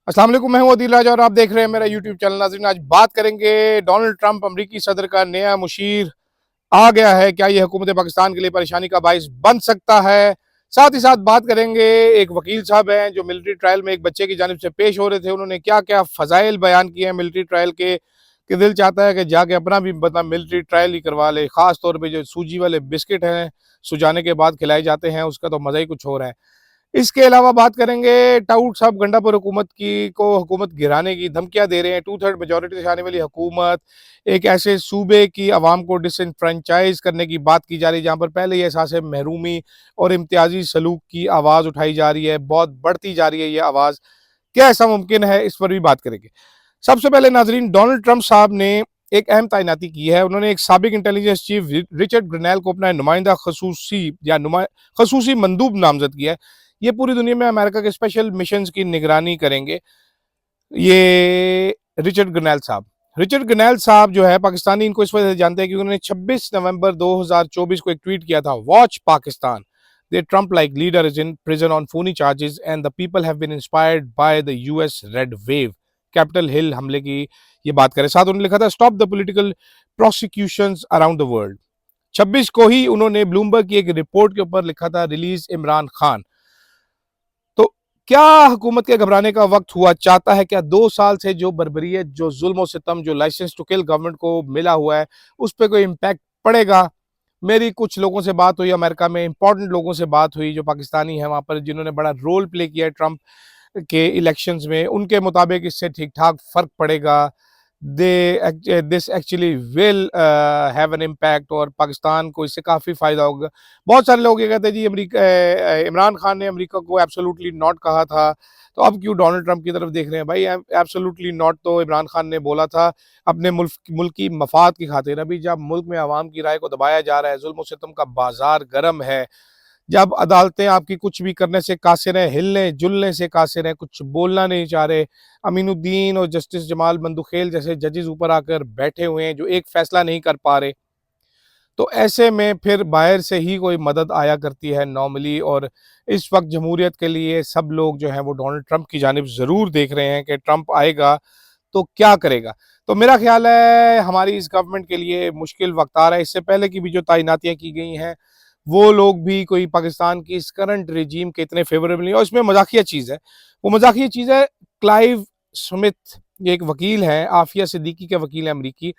अस्सलाम वालेकुम, मैं हूं अदील राजा और आप देख रहे हैं मेरा यूट्यूब चैनल। नाज़रीन, आज बात करेंगे डोनाल्ड ट्रंप अमरीकी सदर का नया मुशीर आ गया है, क्या ये हुकूमत पाकिस्तान के लिए परेशानी का बाइस बन सकता है। साथ ही साथ बात करेंगे, एक वकील साहब हैं जो मिलिट्री ट्रायल में एक बच्चे की जानिब से पेश हो रहे थे, उन्होंने क्या क्या फजाइल बयान किए हैं मिलिट्री ट्रायल के कि दिल चाहता है कि जाके अपना भी मतलब मिलिट्री ट्रायल ही करवा ले। खास तौर पर जो सूजी वाले बिस्किट हैं सुजाने के बाद खिलाए जाते हैं, उसका तो मजा ही कुछ हो रहा है। इसके अलावा बात करेंगे, टाउट साहब गंडापुर हुकूमत की को हुकूमत गिराने की धमकियां दे रहे हैं। 2/3 मेजोरिटी से आने वाली हुकूमत एक ऐसे सूबे की आवाम को डिसफ्रेंचाइज करने की बात की जा रही है जहां पर पहले ही एहसास महरूमी और इम्तियाजी सलूक की आवाज़ उठाई जा रही है, बहुत बढ़ती जा रही है ये आवाज़। क्या ऐसा मुमकिन है, इस पर भी बात करेंगे। सबसे पहले नाजरीन, डोनाल्ड ट्रंप साहब ने एक अहम तैनाती की है। उन्होंने एक साबिक इंटेलिजेंस चीफ रिचर्ड ग्रनेल को अपना नुमाइंदा खसूसी या खसूसी मंदूब नामजद किया है। ये पूरी दुनिया में अमेरिका के स्पेशल मिशंस की निगरानी करेंगे। ये रिचर्ड ग्रनेल साहब जो है पाकिस्तानी, इनको इस वजह से जानते हैं कि उन्होंने 26 नवंबर 2024 को एक ट्वीट किया था, watch Pakistan, the Trump like leader is in prison on phony charges and the people have been inspired by the US red wave. Capitol Hill हमले की ये बात करें। साथ उन्होंने लिखा था, stop the political prosecutions around the world. 26 को ही उन्होंने ब्लूमबर्ग की एक रिपोर्ट के ऊपर लिखा था, रिलीज इमरान खान। तो क्या हुकूमत के घबराने का वक्त हुआ? चाहता है क्या 2 साल से जो बर्बरियत, जो जुल्म और सितम, जो लाइसेंस टू किल गवर्नमेंट को मिला हुआ है, उस पर कोई इम्पैक्ट पड़ेगा? मेरी कुछ लोगों से बात हुई, अमेरिका में इंपॉर्टेंट लोगों से बात हुई जो पाकिस्तानी है वहां पर, जिन्होंने बड़ा रोल प्ले किया है ट्रंप के इलेक्शंस में। उनके मुताबिक इससे ठीक ठाक फर्क पड़ेगा। This actually will have an impact और पाकिस्तान को इससे काफ़ी फ़ायदा होगा। बहुत सारे लोग ये कहते हैं जी, इमरान खान ने अमेरिका को एब्सोल्युटली नॉट कहा था, तो अब क्यों डोनाल्ड ट्रंप की तरफ देख रहे हैं? भाई, एब्सोल्युटली नॉट तो इमरान खान ने बोला था अपने मुल्क की मफाद की खातिर। अभी जब मुल्क में आवाम की राय को दबाया जा रहा है, जुल्म सितम का बाजार गर्म है, जब अदालतें आपकी कुछ भी करने से कासिर हैं, हिलने जुलने से कासिर हैं, कुछ बोलना नहीं चाह रहे, अमीनुद्दीन और जस्टिस जमाल बंदुखेल जैसे जजेस ऊपर आकर बैठे हुए हैं जो एक फैसला नहीं कर पा रहे, तो ऐसे में फिर बाहर से ही कोई मदद आया करती है नॉर्मली। और इस वक्त जमहूरियत के लिए सब लोग जो हैं वो डोनाल्ड ट्रंप की जानिब ज़रूर देख रहे हैं कि ट्रंप आएगा तो क्या करेगा। तो मेरा ख्याल है हमारी इस गवर्नमेंट के लिए मुश्किल वक्त आ रहा है। इससे पहले की भी जो तैनातियाँ की गई हैं, वो लोग भी कोई पाकिस्तान की इस करंट रिजीम के इतने फेवरेबल नहीं। और इसमें मजाकिया चीज़ है, वो मजाकिया चीज़ है, क्लाइव स्मिथ, ये एक वकील है, आफिया सिद्दीकी के वकील है अमरीकी,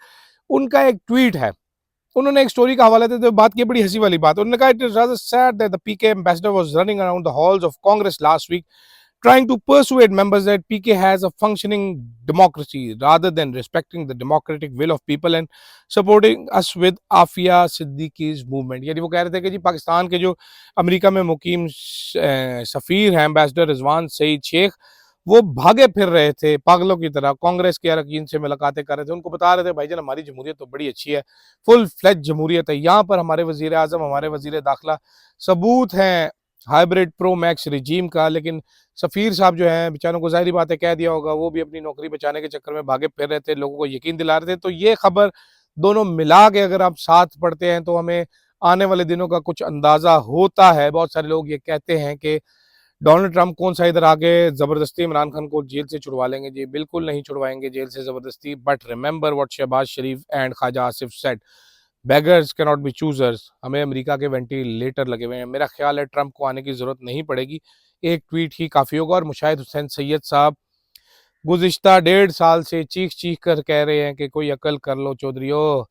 उनका एक ट्वीट है। उन्होंने एक स्टोरी का हवाला देते हुए बात की, बड़ी हंसी वाली बात। उन्होंने कहा, it is rather sad that the PK ambassador was running around the halls of Congress last week trying to persuade members that PK has a functioning democracy rather than respecting the democratic will of people and supporting us with Afia Siddiqui's movement। यानी वो कह रहे थे कि जी पाकिस्तान के जो America में मुकीम सफ़ीर हैं एम्बेसडर रिजवान सईद शेख, वो भागे फिर रहे थे पागलों की तरह, कांग्रेस के अरकान से मुलाकातें कर रहे थे, उनको बता रहे थे भाईजान हमारी जमहूरियत तो बड़ी अच्छी है, फुल फ्लेज जमहूरियत है, यहाँ पर हमारे वजीर आजम, हमारे वजीर दाखिला सबूत हैं हाइब्रिड प्रो मैक्स रिजीम का। लेकिन सफ़ीर साहब जो हैं बेचारों को ज़ाहिर बात है कह दिया होगा, वो भी अपनी नौकरी बचाने के चक्कर में भागे फिर रहे थे, लोगों को यकीन दिला रहे थे। तो ये खबर दोनों मिला के अगर आप साथ पढ़ते हैं तो हमें आने वाले दिनों का कुछ अंदाज़ा होता है। बहुत सारे लोग ये कहते हैं कि डोनाल्ड ट्रंप कौन सा इधर आके ज़बरदस्ती इमरान खान को जेल से छुड़वा लेंगे। जी बिल्कुल नहीं छुड़वाएंगे जेल से ज़बरदस्ती। But remember what Shahbaz Sharif and Khawaja Asif said, beggars can not be choosers. हमें अमेरिका के वेंटिलेटर लगे हुए हैं। मेरा ख्याल है ट्रंप को आने की ज़रूरत नहीं पड़ेगी, एक ट्वीट ही काफ़ी होगा। और मुशाहिद हुसैन सैयद साहब गुज़िश्ता 1.5 साल से चीख चीख कर कह रहे हैं कि कोई अकल कर लो चौधरीओ,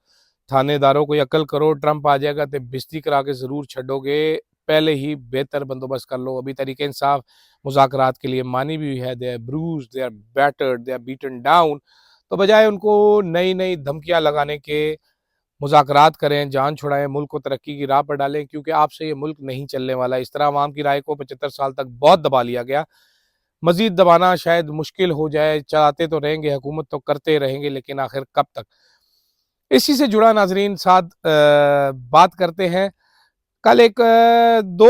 थानेदारों कोई अकल करो, ट्रंप आ जाएगा तो बिस्ती करा के ज़रूर छड़ोगे, पहले ही बेहतर बंदोबस्त कर लो। अभी तरीके इंसाफ मुज़ाकरात के लिए मानी भी है, they are bruised, they are battered, they are beaten down. तो बजाय उनको नई नई धमकियाँ लगाने के मुज़ाकरात करें, जान छुड़ाएं, मुल्क को तरक्की की राह पर डालें, क्योंकि आपसे ये मुल्क नहीं चलने वाला। इस तरह आवाम की राय को 75 साल तक बहुत दबा लिया गया, मजीद दबाना शायद मुश्किल हो जाए। चलाते तो रहेंगे, हुकूमत तो करते रहेंगे, लेकिन आखिर कब तक। इसी से जुड़ा नाजरीन साथ बात करते हैं। कल एक दो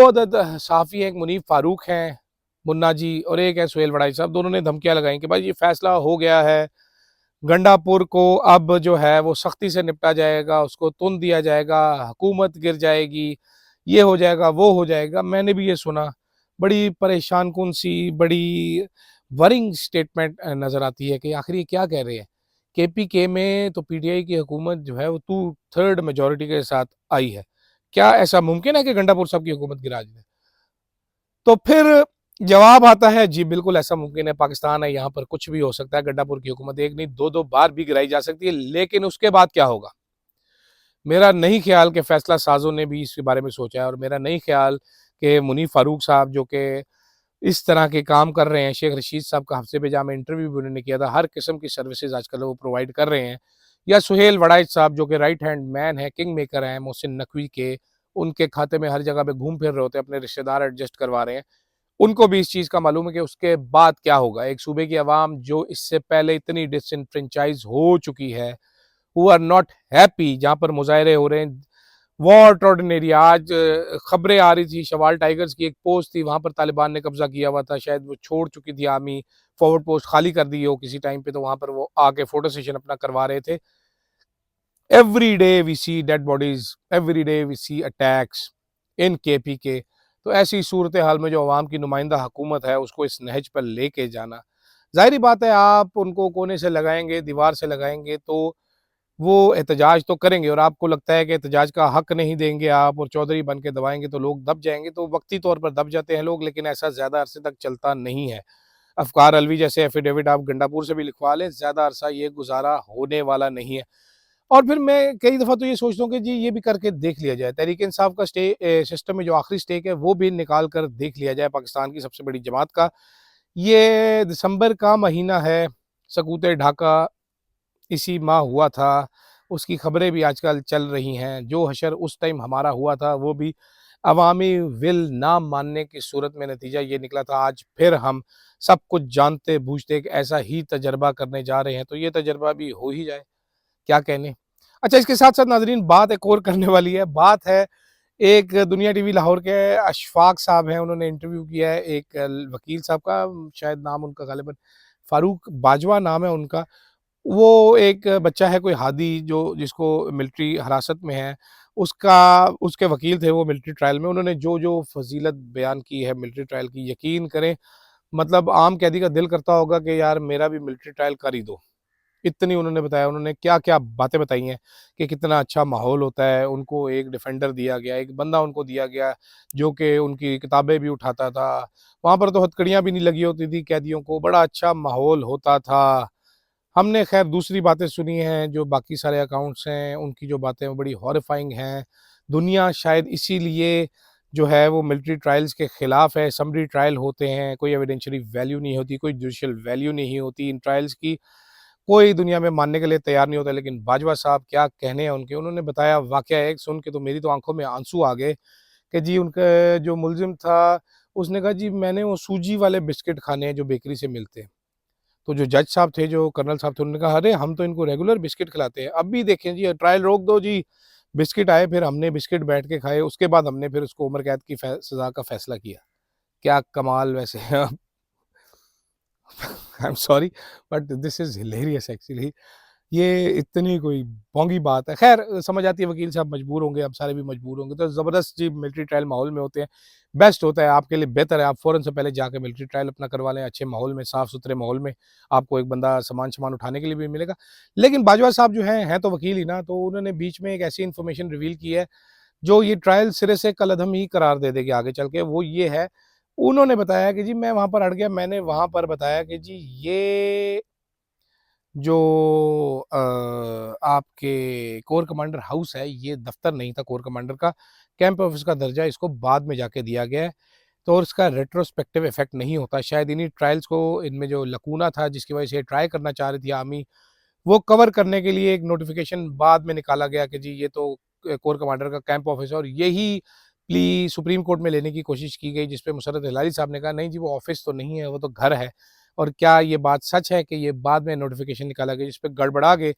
सहाफ़ी हैं, एक मुनीफ फारूक हैं मुन्ना जी, और एक है सुहेल वड़ाई साहब, दोनों ने धमकियां लगाई कि भाई ये फैसला हो गया है, गंडापुर को अब जो है वो सख्ती से निपटा जाएगा, उसको तुन दिया जाएगा, हुकूमत गिर जाएगी, ये हो जाएगा वो हो जाएगा। मैंने भी ये सुना, बड़ी परेशान कुन सी, बड़ी वरिंग स्टेटमेंट नज़र आती है कि आखिर ये क्या कह रहे हैं। केपीके में तो पीटीआई की हुकूमत जो है वो 2/3 मेजॉरिटी के साथ आई है। क्या ऐसा मुमकिन है कि गंडापुर साहब की हुकूमत गिरा दें? तो फिर जवाब आता है जी बिल्कुल ऐसा मुमकिन है, पाकिस्तान है, यहाँ पर कुछ भी हो सकता है, गंडापुर की हुकूमत एक नहीं 2-2 बार भी गिराई जा सकती है, लेकिन उसके बाद क्या होगा? मेरा नहीं ख्याल कि फैसला साजों ने भी इसके बारे में सोचा है और मेरा नहीं ख्याल कि मुनीर फारूक साहब जो कि इस तरह के काम कर रहे हैं, शेख रशीद साहब का हफ्ते बेजा में इंटरव्यू भी उन्होंने किया था, हर किस्म की सर्विसेज आजकल वो प्रोवाइड कर रहे हैं, या सुहेल वड़ाइच साहब जो कि राइट हैंड मैन है, किंग मेकर हैं मोहसिन नकवी के, उनके खाते में हर जगह पे घूम फिर रहे होते हैं, अपने रिश्तेदार एडजस्ट करवा रहे हैं, उनको भी इस चीज़ का मालूम है कि उसके बाद क्या होगा। एक सूबे की आवाम जो इससे पहले इतनी डिसइनफ्रेंचाइज हो चुकी है, हु आर नॉट हैप्पी, जहाँ पर मुजाहरे हो रहे हैं, वॉट ऑर्डिनरी। आज खबरें आ रही थी, शवाल टाइगर्स की एक पोस्ट थी, वहां पर तालिबान ने कब्जा किया हुआ था, शायद वो छोड़ चुकी थी आर्मी, फॉरवर्ड पोस्ट खाली कर दी हो किसी टाइम पे, तो वहां पर वो आके फोटो सेशन अपना करवा रहे थे। Every day we see dead bodies, every day we see attacks in KPK. तो ऐसी सूरत हाल में जो अवाम की नुमाइंदा हुकूमत है उसको इस नहज पर लेके जाना, जाहिर बात है आप उनको कोने से लगाएंगे, दीवार से लगाएंगे तो वो एहतजाज तो करेंगे, और आपको लगता है कि एहतजाज का हक नहीं देंगे आप और चौधरी बन के दबाएंगे तो लोग दब जाएंगे, तो वक्ती तौर पर दब जाते हैं लोग, लेकिन ऐसा ज़्यादा अरसे तक चलता नहीं है। अफकार अलवी जैसे एफिडेविट आप गंडापुर से भी लिखवा लें, ज़्यादा अरसा ये गुजारा होने वाला नहीं है। और फिर मैं कई दफ़ा तो ये सोचता हूँ कि जी ये भी करके देख लिया जाए, तहरीक इंसाफ का सिस्टम में जो आखिरी स्टेक है वो भी निकाल कर देख लिया जाए, पाकिस्तान की सबसे बड़ी जमात का। ये दिसंबर का महीना है, सकूत ढाका इसी माह हुआ था, उसकी खबरें भी आजकल चल रही हैं। जो हशर उस टाइम हमारा हुआ था वो भी अवामी विल ना मानने की सूरत में नतीजा ये निकला था। आज फिर हम सब कुछ जानते बूझते एक ऐसा ही तजर्बा करने जा रहे हैं, तो ये तजर्बा भी हो ही जाए, क्या कहने। अच्छा, इसके साथ साथ नाजरीन बात एक और करने वाली है, बात है एक दुनिया टीवी लाहौर के अशफाक साहब हैं, उन्होंने इंटरव्यू किया है एक वकील साहब का, शायद नाम उनका गालिबन फारूक बाजवा नाम है उनका। वो एक बच्चा है कोई हादी जो जिसको मिलिट्री हिरासत में है, उसका उसके वकील थे वो मिलिट्री ट्रायल में, उन्होंने जो जो फजीलत बयान की है मिलिट्री ट्रायल की, यकीन करें मतलब आम कैदी का दिल करता होगा कि यार मेरा भी मिलिट्री ट्रायल कर ही दो। इतनी उन्होंने बताया, उन्होंने क्या क्या बातें बताई हैं कि कितना अच्छा माहौल होता है, उनको एक डिफेंडर दिया गया, एक बंदा उनको दिया गया जो कि उनकी किताबें भी उठाता था, वहाँ पर तो हथकड़ियाँ भी नहीं लगी होती थी कैदियों को, बड़ा अच्छा माहौल होता था। हमने खैर दूसरी बातें सुनी हैं, जो बाकी सारे अकाउंट्स हैं उनकी जो बातें वो बड़ी हॉरिफाइंग हैं। दुनिया शायद इसीलिए जो है वो मिलिट्री ट्रायल्स के खिलाफ है, समरी ट्रायल होते हैं, कोई एविडेंशियली वैल्यू नहीं होती, कोई जुडिशियल वैल्यू नहीं होती इन ट्रायल्स की, कोई दुनिया में मानने के लिए तैयार नहीं होता। लेकिन बाजवा साहब क्या कहने हैं उनके, उन्होंने बताया वाकया एक सुन के तो मेरी तो आंखों में आंसू आ गए कि जी उनका जो मुलजिम था उसने कहा जी मैंने वो सूजी वाले बिस्किट खाने हैं जो बेकरी से मिलते हैं। तो जो जज साहब थे, जो कर्नल साहब थे, उन्होंने कहा अरे हम तो इनको रेगुलर बिस्किट खिलाते हैं, अब भी देखें जी ट्रायल रोक दो जी, बिस्किट आए, फिर हमने बिस्किट बैठ के खाए, उसके बाद हमने फिर उसको उम्र कैद की सजा का फैसला किया। क्या कमाल वैसे I am sorry but this is hilarious actually. ये इतनी कोई बोंगी बात है, खैर समझ आती है वकील साहब मजबूर होंगे, हम सारे भी मजबूर होंगे, तो ज़बरदस्त जी मिलिट्री ट्रायल माहौल में होते हैं, बेस्ट होता है आपके लिए, बेहतर है आप फ़ौरन से पहले जाके मिलिट्री ट्रायल अपना करवा लें, अच्छे माहौल में, साफ़ सुथरे माहौल में, आपको एक बंदा सामान उठाने के लिए भी मिलेगा। लेकिन बाजवा साहब जो हैं तो वकील ही ना, तो उन्होंने बीच में एक ऐसी इन्फॉर्मेशन रिवील की है जो ये ट्रायल सिरे से कलअदम ही करार दे देगी आगे चल के, वो ये है, उन्होंने बताया कि जी मैं वहाँ पर अड़ गया, मैंने वहाँ पर बताया कि जी ये जो आपके कोर कमांडर हाउस है, ये दफ्तर नहीं था कोर कमांडर का, कैंप ऑफिस का दर्जा इसको बाद में जाके दिया गया है, तो और इसका रेट्रोस्पेक्टिव इफेक्ट नहीं होता। शायद इन्हीं ट्रायल्स को, इनमें जो लकूना था जिसकी वजह से ट्राई करना चाह रही थी आर्मी, वो कवर करने के लिए एक नोटिफिकेशन बाद में निकाला गया कि जी ये तो कोर कमांडर का कैंप ऑफिस है, और यही प्ली सुप्रीम कोर्ट में लेने की कोशिश की गई, जिसपे मुशर्रत हिलारी साहब ने कहा नहीं जी वो ऑफिस तो नहीं है, वो तो घर है। और क्या ये बात सच है कि ये बाद में नोटिफिकेशन निकाला गया जिसपे गड़बड़ा के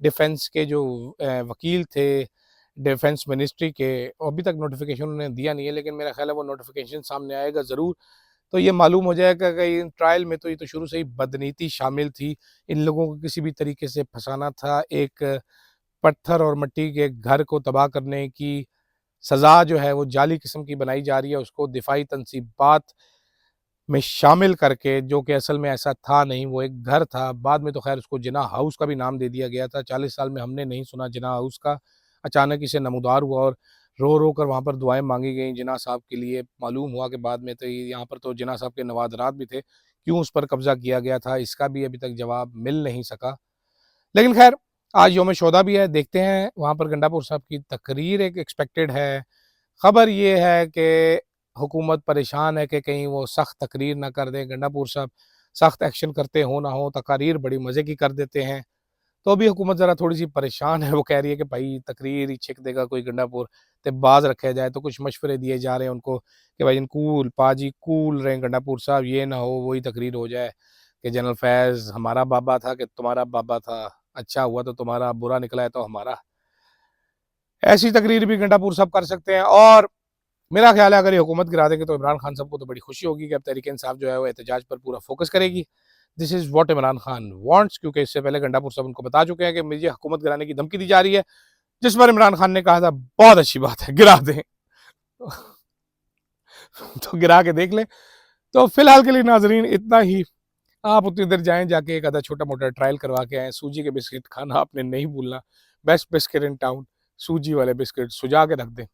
डिफेंस के जो वकील थे डिफेंस मिनिस्ट्री के, अभी तक नोटिफिकेशन उन्होंने दिया नहीं है, लेकिन मेरा ख्याल है वो नोटिफिकेशन सामने आएगा ज़रूर, तो ये मालूम हो जाएगा कि इन ट्रायल में तो ये तो शुरू से ही बदनीति शामिल थी, इन लोगों को किसी भी तरीके से फंसाना था, एक पत्थर और मिट्टी के घर को तबाह करने की सज़ा जो है वो जाली किस्म की बनाई जा रही है, उसको दिफाई तनसीबात में शामिल करके, जो कि असल में ऐसा था नहीं, वो एक घर था। बाद में तो खैर उसको जिन्ना हाउस का भी नाम दे दिया गया था। 40 साल में हमने नहीं सुना जिन्ना हाउस का। अचानक इसे नमूदार हुआ और रो कर वहाँ पर दुआएं मांगी गई जिन्ना साहब के लिए। मालूम हुआ कि बाद में तो यहाँ पर तो जिन्ना साहब के नवादरात भी थे, क्यों उस पर कब्जा किया गया था इसका भी अभी तक जवाब मिल नहीं सका। लेकिन खैर आज योम शोदा भी है, देखते हैं वहाँ पर गंडापुर साहब की तकरीर एक एक्सपेक्टेड है। खबर ये है कि हुकूमत परेशान है कि कहीं वो सख्त तकरीर ना कर दें। गंडापुर साहब सख्त एक्शन करते हो ना हो, तकारीर बड़ी मज़े की कर देते हैं। तो अभी हुकूमत ज़रा थोड़ी सी परेशान है। वो कह रही है कि भाई तकरीर ही छिक देगा कोई गंडापुर, ते बाज रखा जाए। तो कुछ मशवरे दिए जा रहे हैं उनको कि भाई कूल पाजी कूल रहें गंडापुर साहब, ये ना हो वही तकरीर हो जाए कि जनरल फैज़ हमारा बाबा था कि तुम्हारा बाबा था, अच्छा हुआ तो तुम्हारा, बुरा निकला है तो हमारा। ऐसी तकरीर भी गंडापुर साहब कर सकते हैं। और मेरा ख्याल है अगर ये हुकूमत गिरा देंगे तो इमरान खान साहब को तो बड़ी खुशी होगी कि अब तहरीक इंसाफ जो है वो एहतजाज पर पूरा फोकस करेगी। This is what Imran Khan wants, क्योंकि इससे पहले गंडापुर साहब उनको बता चुके हैं कि मुझे हुकूमत गिराने की धमकी दी जा रही है, जिस पर इमरान खान ने कहा था बहुत अच्छी बात है गिरा दें। तो गिरा के देख लें। तो फिलहाल के लिए नाजरीन इतना ही। आप उतनी देर जाएं, जाके एक आधा छोटा मोटा ट्रायल करवा के आए। सूजी के बिस्किट खाना आपने नहीं भूलना, बेस्ट बिस्किट इन टाउन, सूजी वाले बिस्किट सुजा के रख दें।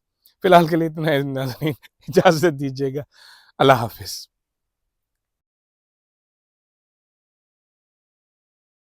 फिलहाल के लिए इतना है नाज़रीन, इजाज़त दीजिएगा। अल्लाह हाफ़िज़।